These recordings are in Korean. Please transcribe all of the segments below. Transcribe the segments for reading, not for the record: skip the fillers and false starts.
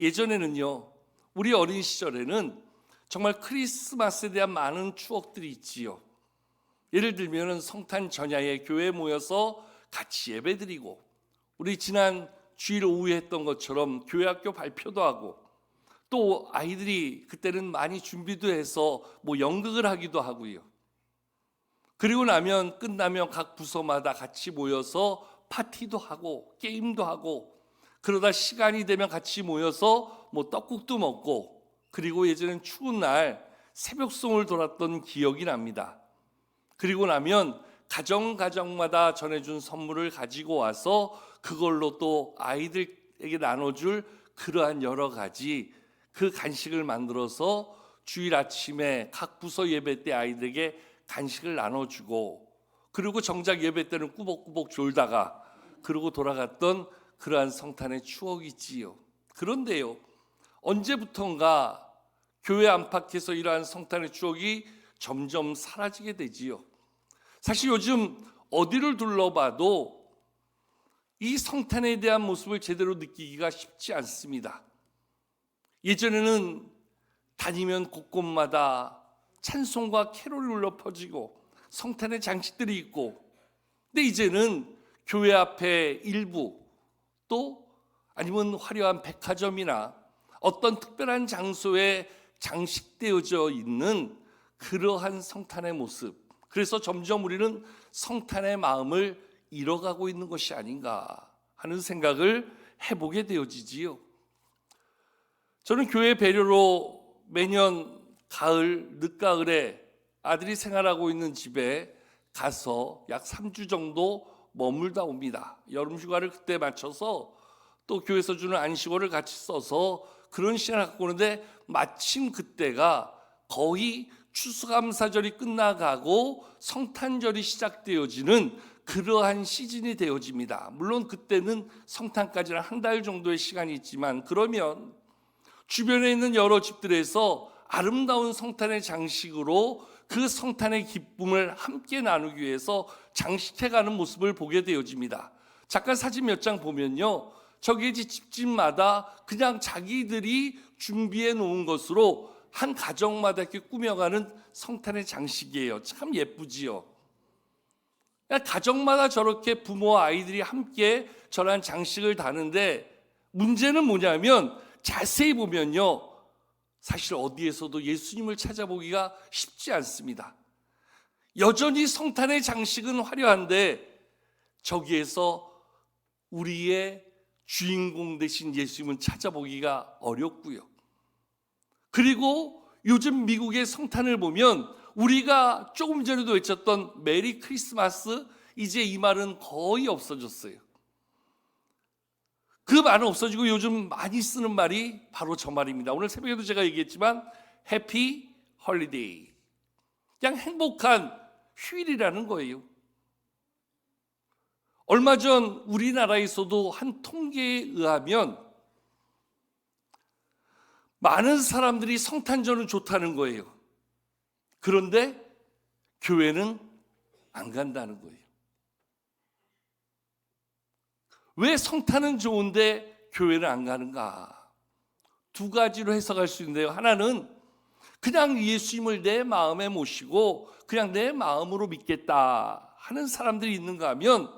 예전에는요, 우리 어린 시절에는 정말 크리스마스에 대한 많은 추억들이 있지요. 예를 들면 성탄 전야에 교회에 모여서 같이 예배드리고, 우리 지난 주일 오후에 했던 것처럼 교회 학교 발표도 하고, 또 아이들이 그때는 많이 준비도 해서 연극을 하기도 하고요. 그리고 끝나면 각 부서마다 같이 모여서 파티도 하고 게임도 하고, 그러다 시간이 되면 같이 모여서 떡국도 먹고, 그리고 예전엔 추운 날 새벽송을 돌았던 기억이 납니다. 그리고 나면 가정마다 전해준 선물을 가지고 와서 그걸로 또 아이들에게 나눠줄 그러한 여러 가지 그 간식을 만들어서 주일 아침에 각 부서 예배 때 아이들에게 간식을 나눠주고, 그리고 정작 예배 때는 꾸벅꾸벅 졸다가 그러고 돌아갔던 그러한 성탄의 추억이 있지요. 그런데요, 언제부턴가 교회 안팎에서 이러한 성탄의 추억이 점점 사라지게 되지요. 사실 요즘 어디를 둘러봐도 이 성탄에 대한 모습을 제대로 느끼기가 쉽지 않습니다. 예전에는 다니면 곳곳마다 찬송과 캐롤이 울려 퍼지고 성탄의 장식들이 있고, 근데 이제는 교회 앞에 일부, 또 아니면 화려한 백화점이나 어떤 특별한 장소에 장식되어져 있는 그러한 성탄의 모습, 그래서 점점 우리는 성탄의 마음을 잃어가고 있는 것이 아닌가 하는 생각을 해보게 되어지지요. 저는 교회 배려로 매년 가을, 늦가을에 아들이 생활하고 있는 집에 가서 약 3주 정도 머물다 옵니다. 여름 휴가를 그때 맞춰서 또 교회에서 주는 안식월을 같이 써서 그런 시간을 갖고 오는데, 마침 그때가 거의 추수감사절이 끝나가고 성탄절이 시작되어지는 그러한 시즌이 되어집니다. 물론 그때는 성탄까지는 한 달 정도의 시간이 있지만, 그러면 주변에 있는 여러 집들에서 아름다운 성탄의 장식으로 그 성탄의 기쁨을 함께 나누기 위해서 장식해가는 모습을 보게 되어집니다. 잠깐 사진 몇 장 보면요, 저기 집집마다 그냥 자기들이 준비해 놓은 것으로 한 가정마다 이렇게 꾸며가는 성탄의 장식이에요. 참 예쁘지요. 가정마다 저렇게 부모와 아이들이 함께 저런 장식을 다는데, 문제는 뭐냐면 자세히 보면요, 사실 어디에서도 예수님을 찾아보기가 쉽지 않습니다. 여전히 성탄의 장식은 화려한데 저기에서 우리의 주인공 되신 예수님은 찾아보기가 어렵고요. 그리고 요즘 미국의 성탄을 보면 우리가 조금 전에도 외쳤던 메리 크리스마스, 이제 이 말은 거의 없어졌어요. 그 말은 없어지고 요즘 많이 쓰는 말이 바로 저 말입니다. 오늘 새벽에도 제가 얘기했지만 해피 홀리데이, 그냥 행복한 휴일이라는 거예요. 얼마 전 우리나라에서도 한 통계에 의하면 많은 사람들이 성탄절은 좋다는 거예요. 그런데 교회는 안 간다는 거예요. 왜 성탄은 좋은데 교회는 안 가는가? 두 가지로 해석할 수 있는데요. 하나는 그냥 예수님을 내 마음에 모시고 그냥 내 마음으로 믿겠다 하는 사람들이 있는가 하면,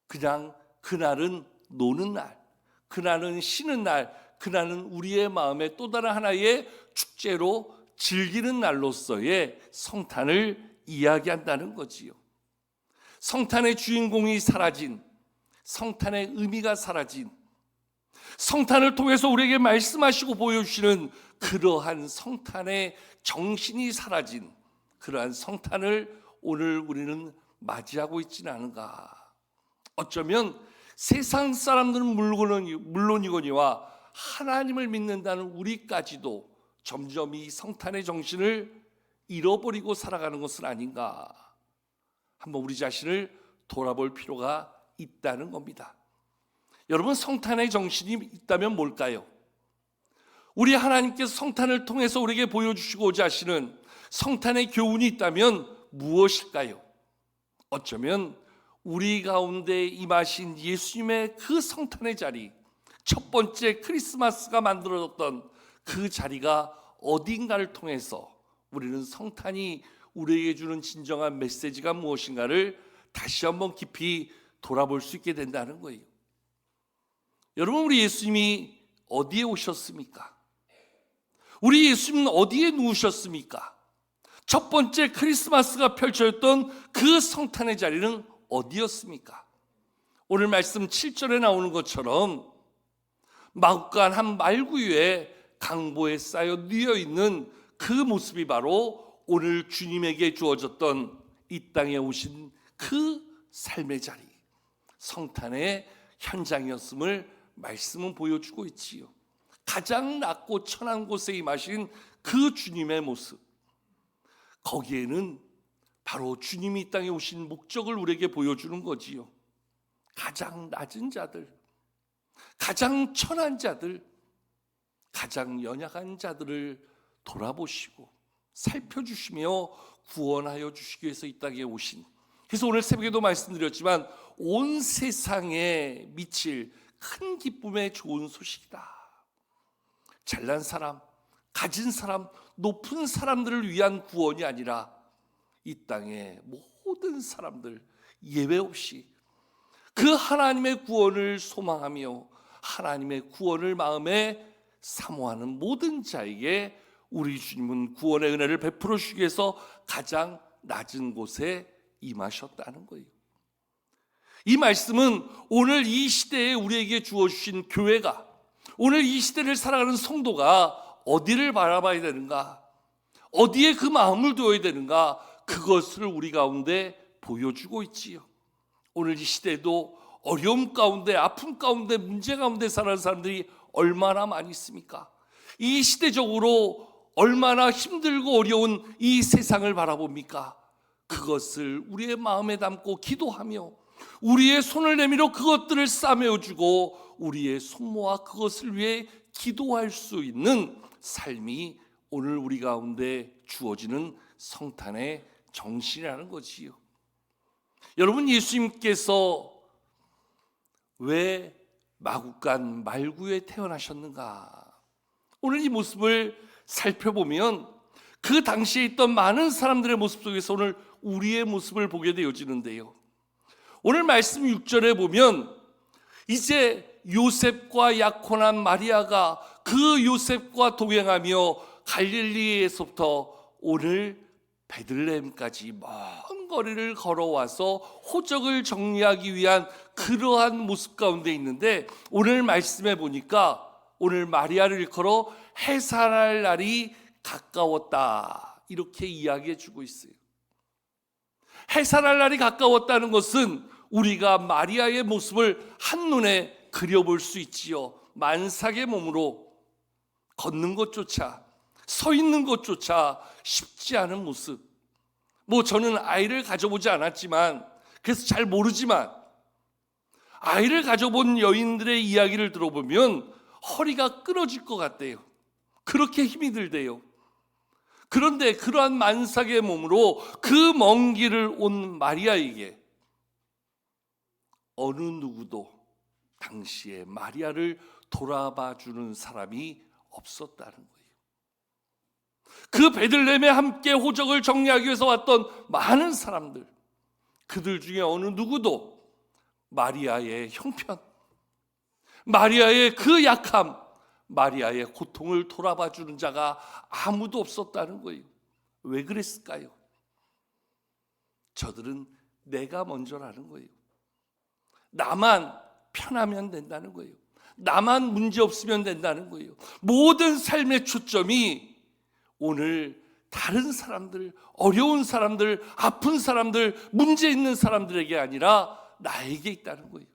그냥 그날은 노는 날, 그날은 쉬는 날, 그날은 우리의 마음에 또 다른 하나의 축제로 즐기는 날로서의 성탄을 이야기한다는 거지요. 성탄의 주인공이 사라진, 성탄의 의미가 사라진, 성탄을 통해서 우리에게 말씀하시고 보여주시는 그러한 성탄의 정신이 사라진 그러한 성탄을 오늘 우리는 맞이하고 있지는 않은가. 어쩌면 세상 사람들은 물론이거니와 하나님을 믿는다는 우리까지도 점점 이 성탄의 정신을 잃어버리고 살아가는 것은 아닌가. 한번 우리 자신을 돌아볼 필요가 있다는 겁니다. 여러분, 성탄의 정신이 있다면 뭘까요? 우리 하나님께서 성탄을 통해서 우리에게 보여주시고자 하시는 성탄의 교훈이 있다면 무엇일까요? 어쩌면 우리 가운데 임하신 예수님의 그 성탄의 자리, 첫 번째 크리스마스가 만들어졌던 그 자리가 어딘가를 통해서 우리는 성탄이 우리에게 주는 진정한 메시지가 무엇인가를 다시 한번 깊이 돌아볼 수 있게 된다는 거예요. 여러분, 우리 예수님이 어디에 오셨습니까? 우리 예수님은 어디에 누우셨습니까? 첫 번째 크리스마스가 펼쳐졌던 그 성탄의 자리는 어디였습니까? 오늘 말씀 7절에 나오는 것처럼 마구간 한 말구유에 강보에 쌓여 누워있는 그 모습이 바로 오늘 주님에게 주어졌던 이 땅에 오신 그 삶의 자리, 성탄의 현장이었음을 말씀은 보여주고 있지요. 가장 낮고 천한 곳에 임하신 그 주님의 모습, 거기에는 바로 주님이 이 땅에 오신 목적을 우리에게 보여주는 거지요. 가장 낮은 자들, 가장 천한 자들, 가장 연약한 자들을 돌아보시고 살펴주시며 구원하여 주시기 위해서 이 땅에 오신, 그래서 오늘 새벽에도 말씀드렸지만 온 세상에 미칠 큰 기쁨의 좋은 소식이다. 잘난 사람, 가진 사람, 높은 사람들을 위한 구원이 아니라 이 땅의 모든 사람들 예외 없이 그 하나님의 구원을 소망하며 하나님의 구원을 마음에 사모하는 모든 자에게 우리 주님은 구원의 은혜를 베풀어 주시기 위해서 가장 낮은 곳에 임하셨다는 거예요. 이 말씀은 오늘 이 시대에 우리에게 주어주신 교회가, 오늘 이 시대를 살아가는 성도가 어디를 바라봐야 되는가, 어디에 그 마음을 두어야 되는가, 그것을 우리 가운데 보여주고 있지요. 오늘 이 시대에도 어려움 가운데, 아픔 가운데, 문제 가운데 살아가는 사람들이 얼마나 많이 있습니까? 이 시대적으로 얼마나 힘들고 어려운 이 세상을 바라봅니까? 그것을 우리의 마음에 담고 기도하며 우리의 손을 내밀어 그것들을 싸매어주고 우리의 손모아 그것을 위해 기도할 수 있는 삶이 오늘 우리 가운데 주어지는 성탄의 정신이라는 거지요. 여러분, 예수님께서 왜 마구간 말구에 태어나셨는가? 오늘 이 모습을 살펴보면 그 당시에 있던 많은 사람들의 모습 속에서 오늘 우리의 모습을 보게 되어지는데요. 오늘 말씀 6절에 보면 이제 요셉과 약혼한 마리아가 그 요셉과 동행하며 갈릴리에서부터 오늘 베들레헴까지 먼 거리를 걸어와서 호적을 정리하기 위한 그러한 모습 가운데 있는데, 오늘 말씀에 보니까 오늘 마리아를 일컬어 해산할 날이 가까웠다 이렇게 이야기해 주고 있어요. 해산할 날이 가까웠다는 것은 우리가 마리아의 모습을 한눈에 그려볼 수 있지요. 만삭의 몸으로 걷는 것조차, 서 있는 것조차 쉽지 않은 모습. 저는 아이를 가져보지 않았지만, 그래서 잘 모르지만 아이를 가져본 여인들의 이야기를 들어보면 허리가 끊어질 것 같대요. 그렇게 힘이 들대요. 그런데 그러한 만삭의 몸으로 그 먼 길을 온 마리아에게 어느 누구도 당시에 마리아를 돌아봐 주는 사람이 없었다는 거예요. 그 베들레헴에 함께 호적을 정리하기 위해서 왔던 많은 사람들, 그들 중에 어느 누구도 마리아의 형편, 마리아의 그 약함, 마리아의 고통을 돌아봐 주는 자가 아무도 없었다는 거예요. 왜 그랬을까요? 저들은 내가 먼저라는 거예요. 나만 편하면 된다는 거예요. 나만 문제 없으면 된다는 거예요. 모든 삶의 초점이 오늘 다른 사람들, 어려운 사람들, 아픈 사람들, 문제 있는 사람들에게 아니라 나에게 있다는 거예요.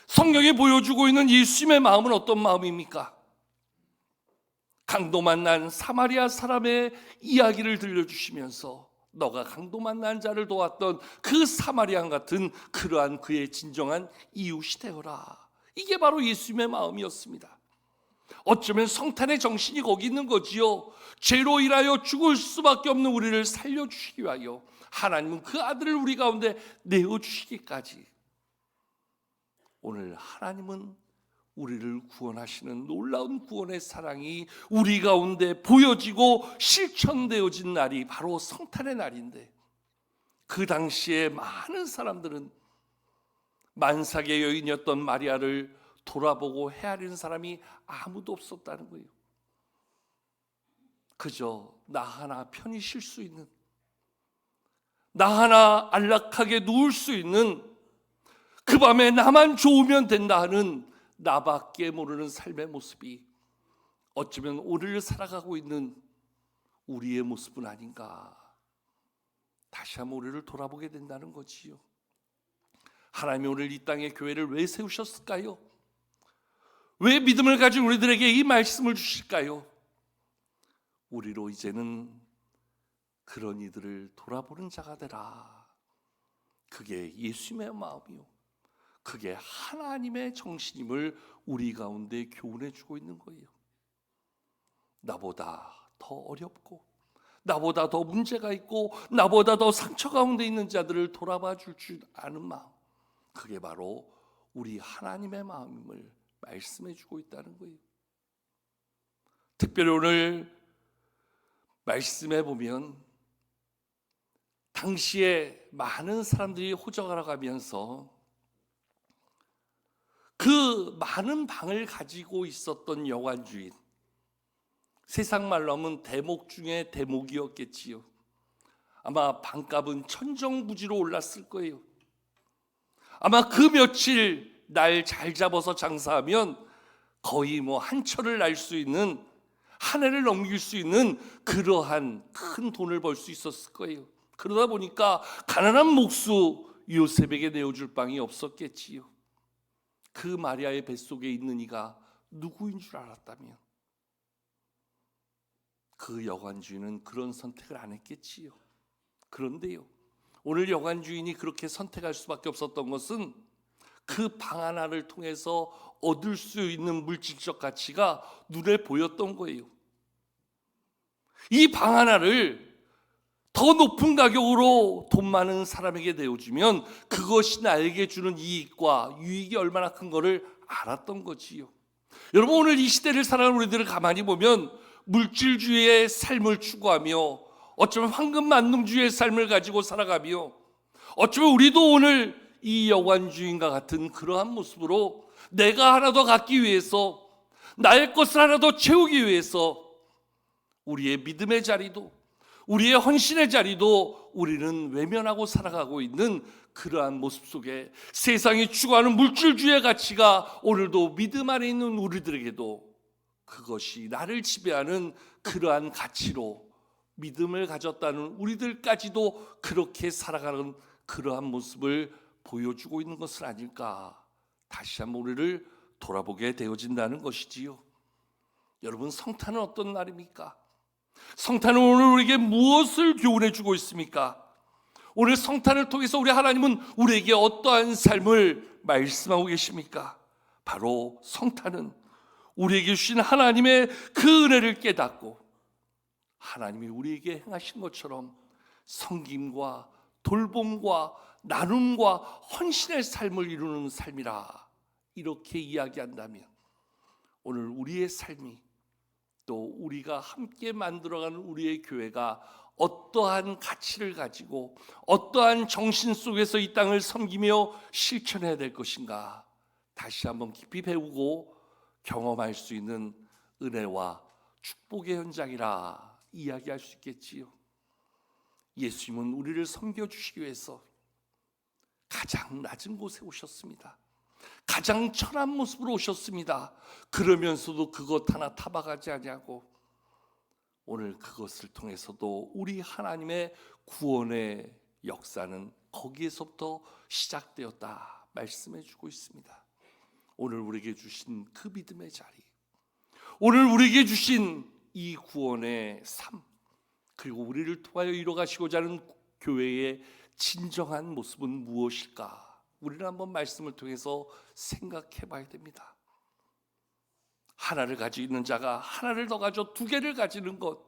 성경이 보여주고 있는 예수님의 마음은 어떤 마음입니까? 강도 만난 사마리아 사람의 이야기를 들려주시면서 너가 강도 만난 자를 도왔던 그 사마리아 같은 그러한 그의 진정한 이웃이 되어라. 이게 바로 예수님의 마음이었습니다. 어쩌면 성탄의 정신이 거기 있는 거지요. 죄로 인하여 죽을 수밖에 없는 우리를 살려주시기 위하여 하나님은 그 아들을 우리 가운데 내어주시기까지, 오늘 하나님은 우리를 구원하시는 놀라운 구원의 사랑이 우리 가운데 보여지고 실천되어진 날이 바로 성탄의 날인데, 그 당시에 많은 사람들은 만삭의 여인이었던 마리아를 돌아보고 헤아리는 사람이 아무도 없었다는 거예요. 그저 나 하나 편히 쉴 수 있는, 나 하나 안락하게 누울 수 있는, 그 밤에 나만 좋으면 된다 하는 나밖에 모르는 삶의 모습이 어쩌면 오늘을 살아가고 있는 우리의 모습은 아닌가. 다시 한번 우리를 돌아보게 된다는 거지요. 하나님이 오늘 이 땅에 교회를 왜 세우셨을까요? 왜 믿음을 가진 우리들에게 이 말씀을 주실까요? 우리로 이제는 그런 이들을 돌아보는 자가 되라. 그게 예수님의 마음이요, 그게 하나님의 정신임을 우리 가운데 교훈해 주고 있는 거예요. 나보다 더 어렵고, 나보다 더 문제가 있고, 나보다 더 상처 가운데 있는 자들을 돌아봐 줄 줄 아는 마음, 그게 바로 우리 하나님의 마음임을 말씀해 주고 있다는 거예요. 특별히 오늘 말씀해 보면 당시에 많은 사람들이 호적하러 가면서 그 많은 방을 가지고 있었던 여관주인, 세상 말로 하면 대목 중에 대목이었겠지요. 아마 방값은 천정부지로 올랐을 거예요. 아마 그 며칠 날 잘 잡아서 장사하면 거의 한 철을 날 수 있는, 한 해를 넘길 수 있는 그러한 큰 돈을 벌 수 있었을 거예요. 그러다 보니까 가난한 목수 요셉에게 내어줄 방이 없었겠지요. 그 마리아의 뱃속에 있는 이가 누구인 줄 알았다면 그 여관주인은 그런 선택을 안 했겠지요. 그런데요, 오늘 여관주인이 그렇게 선택할 수밖에 없었던 것은 그 방 하나를 통해서 얻을 수 있는 물질적 가치가 눈에 보였던 거예요. 이 방 하나를 더 높은 가격으로 돈 많은 사람에게 내어주면 그것이 나에게 주는 이익과 유익이 얼마나 큰 거를 알았던 거지요. 여러분, 오늘 이 시대를 살아가는 우리들을 가만히 보면 물질주의의 삶을 추구하며 어쩌면 황금만능주의의 삶을 가지고 살아가며 어쩌면 우리도 오늘 이 여관주인과 같은 그러한 모습으로 내가 하나 더 갖기 위해서, 나의 것을 하나 더 채우기 위해서 우리의 믿음의 자리도, 우리의 헌신의 자리도 우리는 외면하고 살아가고 있는 그러한 모습 속에 세상이 추구하는 물질주의의 가치가 오늘도 믿음 안에 있는 우리들에게도 그것이 나를 지배하는 그러한 가치로 믿음을 가졌다는 우리들까지도 그렇게 살아가는 그러한 모습을 보여주고 있는 것은 아닐까. 다시 한번 우리를 돌아보게 되어진다는 것이지요. 여러분, 성탄은 어떤 날입니까? 성탄은 오늘 우리에게 무엇을 교훈해 주고 있습니까? 오늘 성탄을 통해서 우리 하나님은 우리에게 어떠한 삶을 말씀하고 계십니까? 바로 성탄은 우리에게 주신 하나님의 그 은혜를 깨닫고 하나님이 우리에게 행하신 것처럼 섬김과 돌봄과 나눔과 헌신의 삶을 이루는 삶이라, 이렇게 이야기한다면 오늘 우리의 삶이, 또 우리가 함께 만들어가는 우리의 교회가 어떠한 가치를 가지고 어떠한 정신 속에서 이 땅을 섬기며 실천해야 될 것인가, 다시 한번 깊이 배우고 경험할 수 있는 은혜와 축복의 현장이라 이야기할 수 있겠지요. 예수님은 우리를 섬겨주시기 위해서 가장 낮은 곳에 오셨습니다. 가장 천한 모습으로 오셨습니다. 그러면서도 그것 하나 타박하지 아니하고 오늘 그것을 통해서도 우리 하나님의 구원의 역사는 거기에서부터 시작되었다 말씀해 주고 있습니다. 오늘 우리에게 주신 그 믿음의 자리, 오늘 우리에게 주신 이 구원의 삶, 그리고 우리를 통하여 이뤄가시고자 하는 교회의 진정한 모습은 무엇일까? 우리는 한번 말씀을 통해서 생각해 봐야 됩니다. 하나를 가지고 있는 자가 하나를 더 가져 두 개를 가지는 것,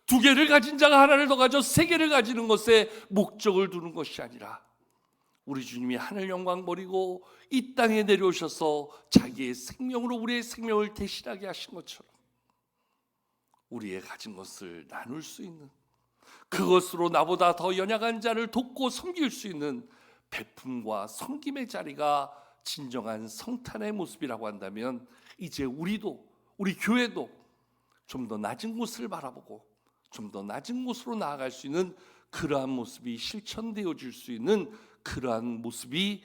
두 개를 가진 자가 하나를 더 가져 세 개를 가지는 것에 목적을 두는 것이 아니라 우리 주님이 하늘 영광 버리고 이 땅에 내려오셔서 자기의 생명으로 우리의 생명을 대신하게 하신 것처럼 우리의 가진 것을 나눌 수 있는, 그것으로 나보다 더 연약한 자를 돕고 섬길 수 있는 베품과 섬김의 자리가 진정한 성탄의 모습이라고 한다면, 이제 우리도, 우리 교회도 좀 더 낮은 곳을 바라보고 좀 더 낮은 곳으로 나아갈 수 있는 그러한 모습이 실천되어질 수 있는 그러한 모습이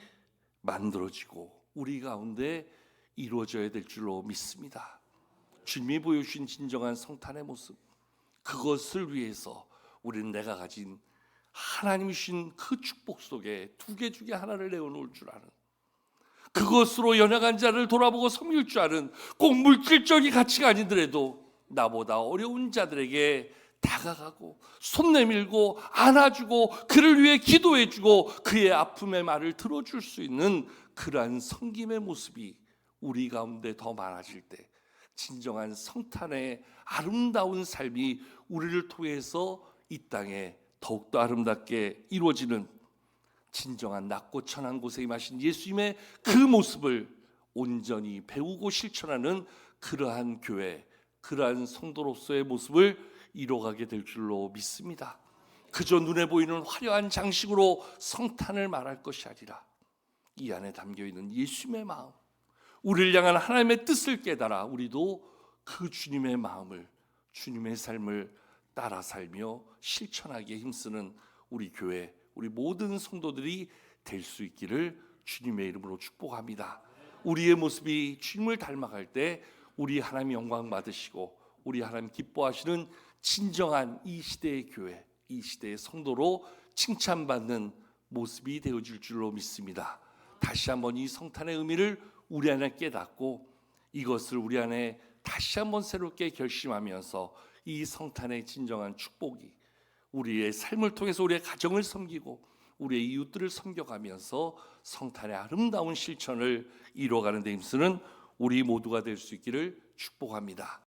만들어지고 우리 가운데 이루어져야 될 줄로 믿습니다. 주님이 보여주신 진정한 성탄의 모습, 그것을 위해서 우리는 내가 가진 하나님이 주신 그 축복 속에 두 개 중에 하나를 내어놓을 줄 아는, 그것으로 연약한 자를 돌아보고 섬길 줄 아는, 꼭 물질적인 가치가 아니더라도 나보다 어려운 자들에게 다가가고 손 내밀고 안아주고 그를 위해 기도해주고 그의 아픔의 말을 들어줄 수 있는 그러한 섬김의 모습이 우리 가운데 더 많아질 때 진정한 성탄의 아름다운 삶이 우리를 통해서 이 땅에 더욱더 아름답게 이루어지는, 진정한 낮고 천한 곳에 임하신 예수님의 그 모습을 온전히 배우고 실천하는 그러한 교회, 그러한 성도로서의 모습을 이뤄가게 될 줄로 믿습니다. 그저 눈에 보이는 화려한 장식으로 성탄을 말할 것이 아니라 이 안에 담겨있는 예수님의 마음, 우리를 향한 하나님의 뜻을 깨달아 우리도 그 주님의 마음을, 주님의 삶을 따라 살며 실천하기에 힘쓰는 우리 교회, 우리 모든 성도들이 될 수 있기를 주님의 이름으로 축복합니다. 우리의 모습이 주님을 닮아갈 때 우리 하나님 영광 받으시고 우리 하나님 기뻐하시는 진정한 이 시대의 교회, 이 시대의 성도로 칭찬받는 모습이 되어질 줄로 믿습니다. 다시 한번 이 성탄의 의미를 우리 안에 깨닫고 이것을 우리 안에 다시 한번 새롭게 결심하면서 이 성탄의 진정한 축복이 우리의 삶을 통해서 우리의 가정을 섬기고 우리의 이웃들을 섬겨가면서 성탄의 아름다운 실천을 이루어가는 데 힘쓰는 우리 모두가 될 수 있기를 축복합니다.